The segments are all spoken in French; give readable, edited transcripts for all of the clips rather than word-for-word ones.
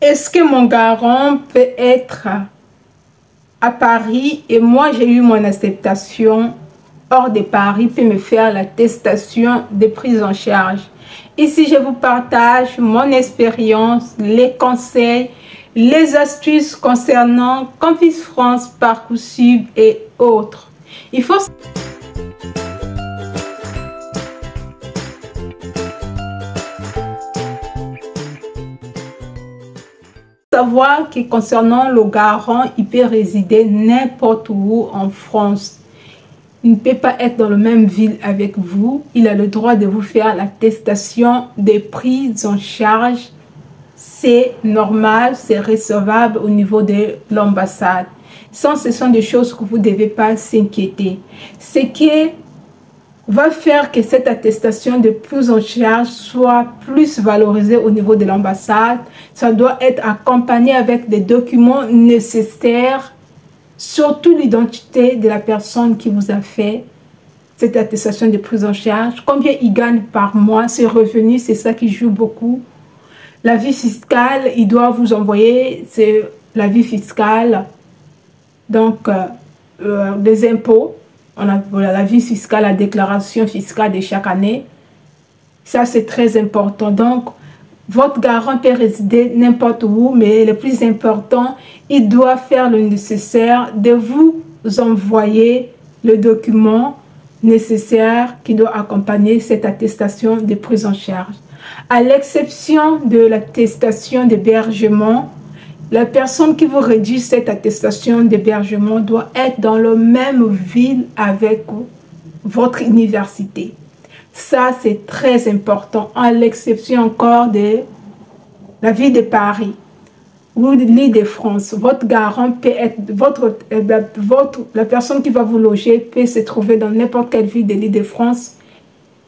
Est-ce que mon garant peut être à Paris et moi j'ai eu mon acceptation hors de Paris, peut me faire l'attestation de prise en charge? Ici, je vous partage mon expérience, les conseils, les astuces concernant Campus France, Parcoursup et autres. Il faut savoir que concernant le garant, il peut résider n'importe où en France. Il ne peut pas être dans la même ville avec vous. Il a le droit de vous faire l'attestation des prises en charge. C'est normal, c'est recevable au niveau de l'ambassade. Ce sont des choses que vous ne devez pas s'inquiéter. Ce qui va faire que cette attestation de prise en charge soit plus valorisée au niveau de l'ambassade, ça doit être accompagné avec des documents nécessaires, surtout l'identité de la personne qui vous a fait cette attestation de prise en charge, combien il gagne par mois, ses revenus, c'est ça qui joue beaucoup. L'avis fiscal, il doit vous envoyer l'avis fiscal, donc des impôts. On a l'avis fiscal, la déclaration fiscale de chaque année. Ça, c'est très important. Donc, votre garant peut résider n'importe où, mais le plus important, il doit faire le nécessaire de vous envoyer le document nécessaire qui doit accompagner cette attestation de prise en charge. À l'exception de l'attestation d'hébergement, la personne qui vous rédige cette attestation d'hébergement doit être dans la même ville avec votre université. Ça, c'est très important, à l'exception encore de la ville de Paris ou de l'Île-de-France. Votre garant peut être, la personne qui va vous loger peut se trouver dans n'importe quelle ville de l'Île-de-France.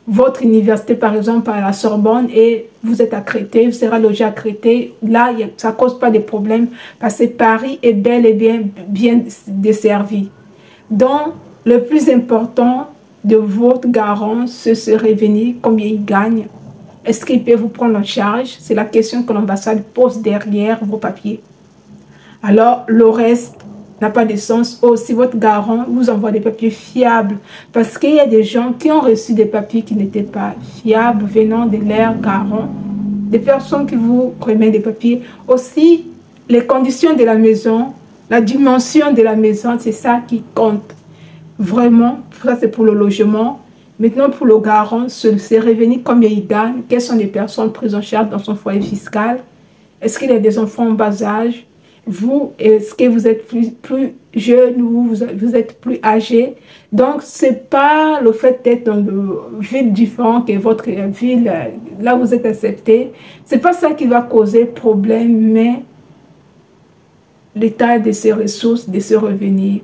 Votre université, par exemple, à la Sorbonne, et vous êtes à Créteil, vous serez logé à Créteil. Là, ça ne cause pas de problème parce que Paris est bel et bien desservi. Donc, le plus important de votre garant, c'est ce revenu, combien il gagne. Est-ce qu'il peut vous prendre en charge? C'est la question que l'ambassade pose derrière vos papiers. Alors, le reste n'a pas de sens. Si votre garant vous envoie des papiers fiables, parce qu'il y a des gens qui ont reçu des papiers qui n'étaient pas fiables venant de leur garant, des personnes qui vous remettent des papiers. Aussi, les conditions de la maison, la dimension de la maison, c'est ça qui compte. Vraiment, ça c'est pour le logement. Maintenant, pour le garant, c'est revenu, combien il gagne, quelles sont les personnes prises en charge dans son foyer fiscal, est-ce qu'il y a des enfants en bas âge, vous, est-ce que vous êtes plus jeune ou vous êtes plus âgé. Donc, ce n'est pas le fait d'être dans une ville différente que votre ville, là où vous êtes accepté. Ce n'est pas ça qui va causer problème, mais l'état de ses ressources, de ses revenus.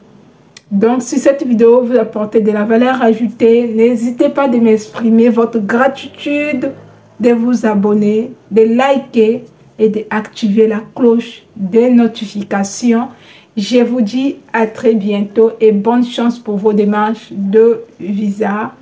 Donc, si cette vidéo vous apporte de la valeur ajoutée, n'hésitez pas de m'exprimer votre gratitude, de vous abonner, de liker et d'activer la cloche des notifications. Je vous dis à très bientôt et bonne chance pour vos démarches de visa.